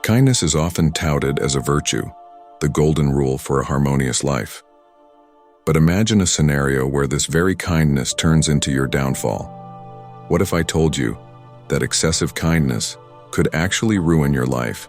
Kindness is often touted as a virtue, the golden rule for a harmonious life. But imagine a scenario where this very kindness turns into your downfall. What if I told you that excessive kindness could actually ruin your life,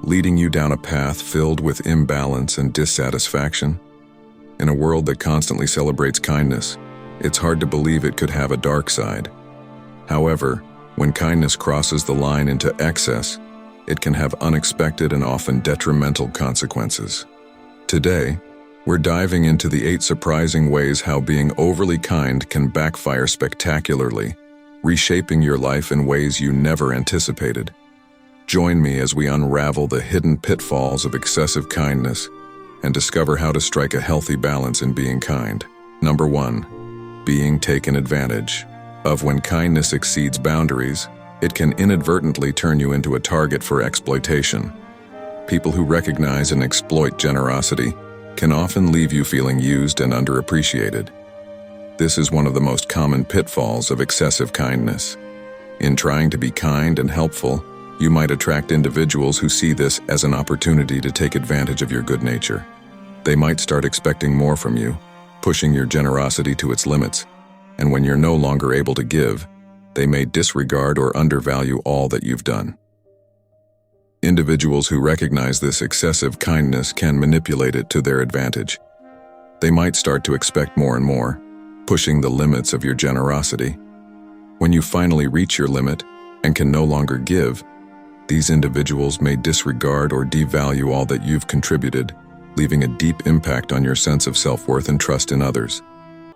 leading you down a path filled with imbalance and dissatisfaction? In a world that constantly celebrates kindness, it's hard to believe it could have a dark side. However, when kindness crosses the line into excess, it can have unexpected and often detrimental consequences. Today, we're diving into the 8 surprising ways how being overly kind can backfire spectacularly, reshaping your life in ways you never anticipated. Join me as we unravel the hidden pitfalls of excessive kindness and discover how to strike a healthy balance in being kind. Number 1. Being taken advantage of. When kindness exceeds boundaries, it can inadvertently turn you into a target for exploitation. People who recognize and exploit generosity can often leave you feeling used and underappreciated. This is one of the most common pitfalls of excessive kindness. In trying to be kind and helpful, you might attract individuals who see this as an opportunity to take advantage of your good nature. They might start expecting more from you, pushing your generosity to its limits, and when you're no longer able to give, they may disregard or undervalue all that you've done. Individuals who recognize this excessive kindness can manipulate it to their advantage. They might start to expect more and more, pushing the limits of your generosity. When you finally reach your limit and can no longer give, these individuals may disregard or devalue all that you've contributed, leaving a deep impact on your sense of self-worth and trust in others.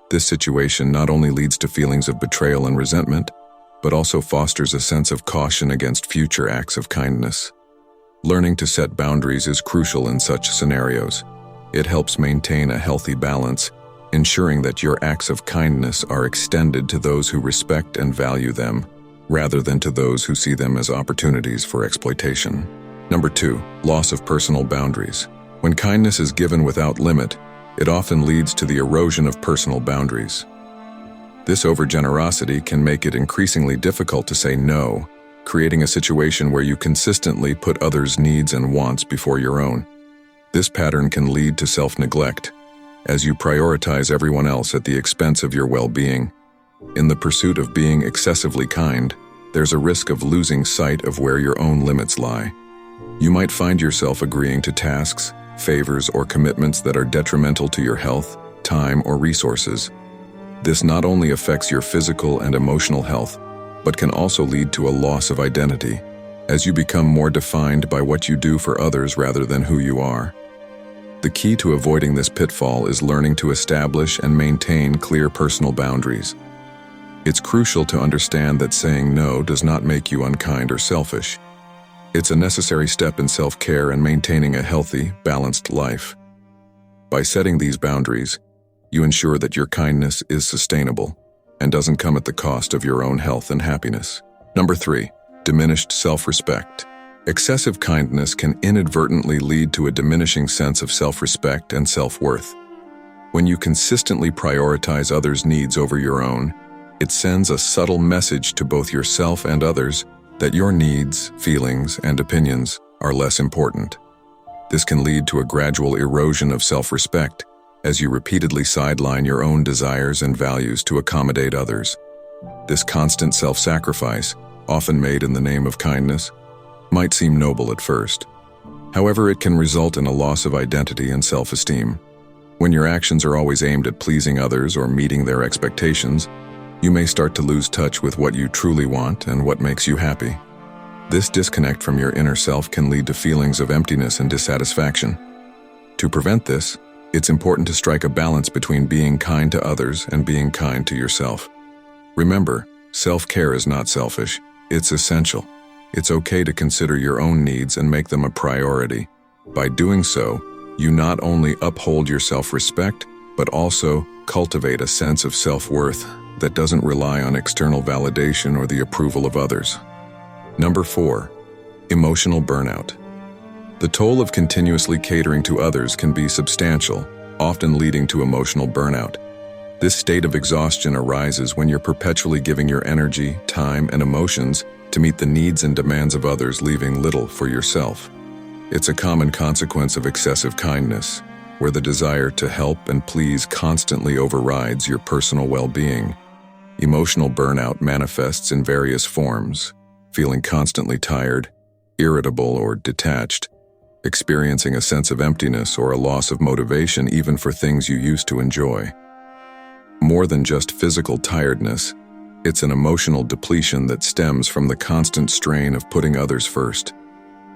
This situation not only leads to feelings of betrayal and resentment, but also fosters a sense of caution against future acts of kindness. Learning to set boundaries is crucial in such scenarios. It helps maintain a healthy balance, ensuring that your acts of kindness are extended to those who respect and value them, rather than to those who see them as opportunities for exploitation. Number 2. Loss of personal boundaries. When kindness is given without limit, it often leads to the erosion of personal boundaries. This overgenerosity can make it increasingly difficult to say no, creating a situation where you consistently put others' needs and wants before your own. This pattern can lead to self-neglect, as you prioritize everyone else at the expense of your well-being. In the pursuit of being excessively kind, there's a risk of losing sight of where your own limits lie. You might find yourself agreeing to tasks, favors, or commitments that are detrimental to your health, time, or resources. This not only affects your physical and emotional health, but can also lead to a loss of identity, as you become more defined by what you do for others rather than who you are. The key to avoiding this pitfall is learning to establish and maintain clear personal boundaries. It's crucial to understand that saying no does not make you unkind or selfish. It's a necessary step in self-care and maintaining a healthy, balanced life. By setting these boundaries, you ensure that your kindness is sustainable and doesn't come at the cost of your own health and happiness. Number 3. Diminished self-respect. Excessive kindness can inadvertently lead to a diminishing sense of self-respect and self-worth. When you consistently prioritize others' needs over your own, it sends a subtle message to both yourself and others that your needs, feelings, and opinions are less important. This can lead to a gradual erosion of self-respect, as you repeatedly sideline your own desires and values to accommodate others. This constant self-sacrifice, often made in the name of kindness, might seem noble at first. However, it can result in a loss of identity and self-esteem. When your actions are always aimed at pleasing others or meeting their expectations, you may start to lose touch with what you truly want and what makes you happy. This disconnect from your inner self can lead to feelings of emptiness and dissatisfaction. To prevent this, it's important to strike a balance between being kind to others and being kind to yourself. Remember, self-care is not selfish, it's essential. It's okay to consider your own needs and make them a priority. By doing so, you not only uphold your self-respect, but also cultivate a sense of self-worth that doesn't rely on external validation or the approval of others. Number 4. Emotional burnout. The toll of continuously catering to others can be substantial, often leading to emotional burnout. This state of exhaustion arises when you're perpetually giving your energy, time, and emotions to meet the needs and demands of others, leaving little for yourself. It's a common consequence of excessive kindness, where the desire to help and please constantly overrides your personal well-being. Emotional burnout manifests in various forms, feeling constantly tired, irritable, or detached, experiencing a sense of emptiness or a loss of motivation even for things you used to enjoy. More than just physical tiredness, it's an emotional depletion that stems from the constant strain of putting others first.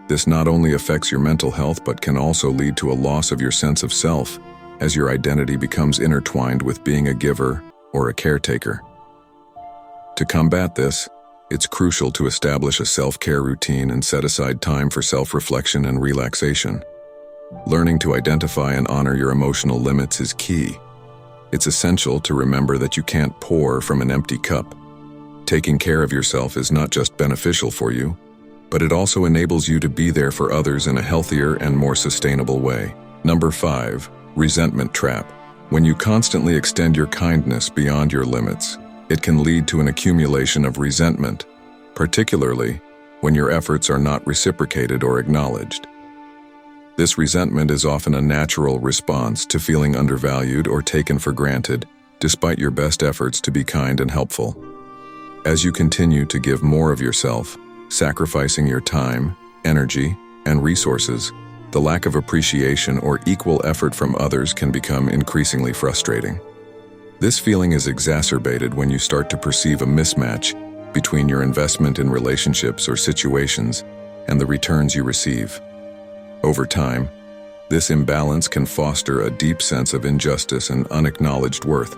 This not only affects your mental health but can also lead to a loss of your sense of self, as your identity becomes intertwined with being a giver or a caretaker. To combat this, it's crucial to establish a self-care routine and set aside time for self-reflection and relaxation. Learning to identify and honor your emotional limits is key. It's essential to remember that you can't pour from an empty cup. Taking care of yourself is not just beneficial for you, but it also enables you to be there for others in a healthier and more sustainable way. Number 5, resentment trap. When you constantly extend your kindness beyond your limits, it can lead to an accumulation of resentment, particularly when your efforts are not reciprocated or acknowledged. This resentment is often a natural response to feeling undervalued or taken for granted, despite your best efforts to be kind and helpful. As you continue to give more of yourself, sacrificing your time, energy, and resources, the lack of appreciation or equal effort from others can become increasingly frustrating. This feeling is exacerbated when you start to perceive a mismatch between your investment in relationships or situations and the returns you receive. Over time, this imbalance can foster a deep sense of injustice and unacknowledged worth.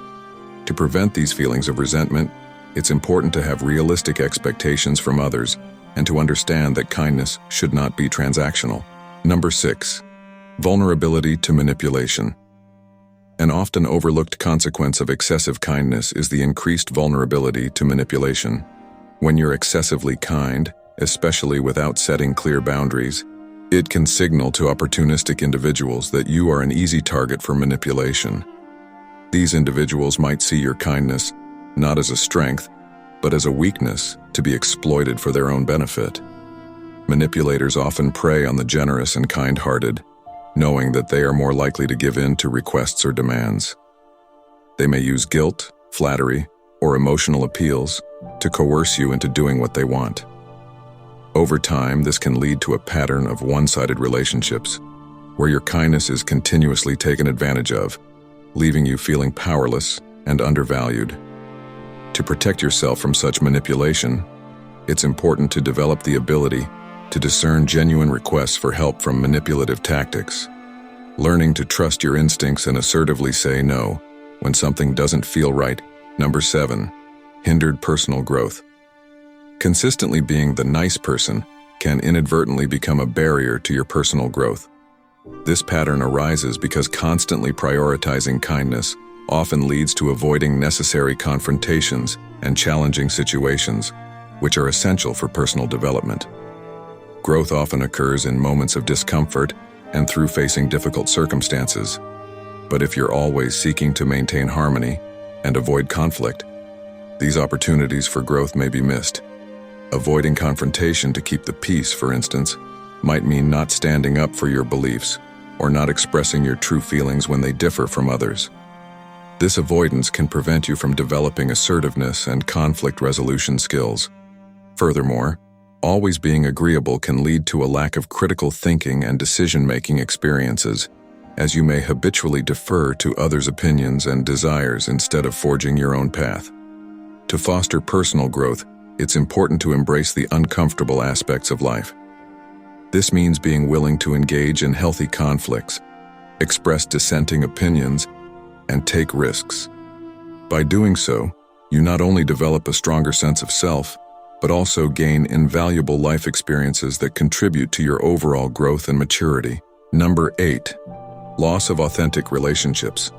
To prevent these feelings of resentment, it's important to have realistic expectations from others and to understand that kindness should not be transactional. Number 6, vulnerability to manipulation. An often overlooked consequence of excessive kindness is the increased vulnerability to manipulation. When you're excessively kind, especially without setting clear boundaries, it can signal to opportunistic individuals that you are an easy target for manipulation. These individuals might see your kindness not as a strength, but as a weakness to be exploited for their own benefit. Manipulators often prey on the generous and kind-hearted, knowing that they are more likely to give in to requests or demands. They may use guilt, flattery, or emotional appeals to coerce you into doing what they want. Over time, this can lead to a pattern of one-sided relationships, where your kindness is continuously taken advantage of, leaving you feeling powerless and undervalued. To protect yourself from such manipulation, it's important to develop the ability to discern genuine requests for help from manipulative tactics. Learning to trust your instincts and assertively say no when something doesn't feel right. Number 7, hindered personal growth. Consistently being the nice person can inadvertently become a barrier to your personal growth. This pattern arises because constantly prioritizing kindness often leads to avoiding necessary confrontations and challenging situations, which are essential for personal development. Growth often occurs in moments of discomfort and through facing difficult circumstances. But if you're always seeking to maintain harmony and avoid conflict, these opportunities for growth may be missed. Avoiding confrontation to keep the peace, for instance, might mean not standing up for your beliefs or not expressing your true feelings when they differ from others. This avoidance can prevent you from developing assertiveness and conflict resolution skills. Furthermore, always being agreeable can lead to a lack of critical thinking and decision-making experiences, as you may habitually defer to others' opinions and desires instead of forging your own path. To foster personal growth, it's important to embrace the uncomfortable aspects of life. This means being willing to engage in healthy conflicts, express dissenting opinions, and take risks. By doing so, you not only develop a stronger sense of self, but also gain invaluable life experiences that contribute to your overall growth and maturity. Number 8, loss of authentic relationships.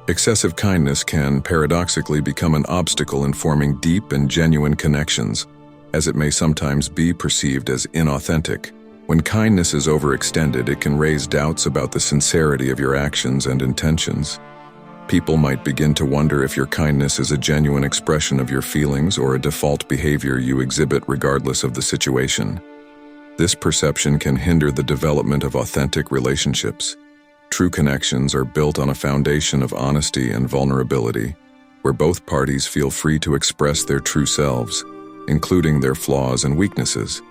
Excessive kindness can paradoxically become an obstacle in forming deep and genuine connections, as it may sometimes be perceived as inauthentic. When kindness is overextended, it can raise doubts about the sincerity of your actions and intentions. People might begin to wonder if your kindness is a genuine expression of your feelings or a default behavior you exhibit regardless of the situation. This perception can hinder the development of authentic relationships. True connections are built on a foundation of honesty and vulnerability, where both parties feel free to express their true selves, including their flaws and weaknesses.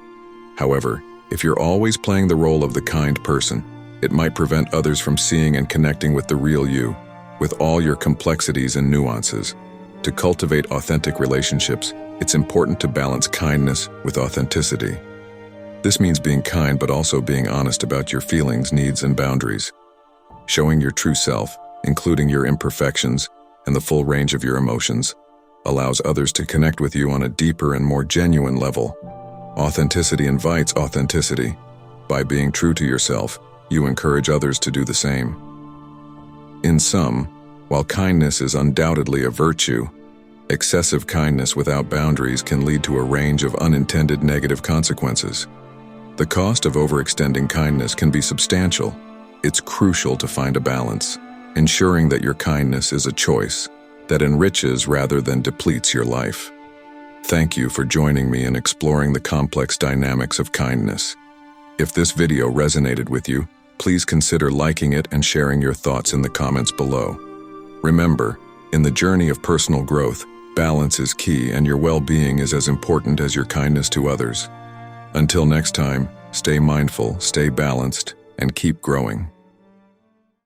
However, if you're always playing the role of the kind person, it might prevent others from seeing and connecting with the real you, with all your complexities and nuances. To cultivate authentic relationships, it's important to balance kindness with authenticity. This means being kind but also being honest about your feelings, needs, and boundaries. Showing your true self, including your imperfections and the full range of your emotions, allows others to connect with you on a deeper and more genuine level. Authenticity invites authenticity. By being true to yourself, you encourage others to do the same. In sum, while kindness is undoubtedly a virtue, excessive kindness without boundaries can lead to a range of unintended negative consequences. The cost of overextending kindness can be substantial. It's crucial to find a balance, ensuring that your kindness is a choice that enriches rather than depletes your life. Thank you for joining me in exploring the complex dynamics of kindness. If this video resonated with you, please consider liking it and sharing your thoughts in the comments below. Remember, in the journey of personal growth, balance is key and your well-being is as important as your kindness to others. Until next time, stay mindful, stay balanced, and keep growing.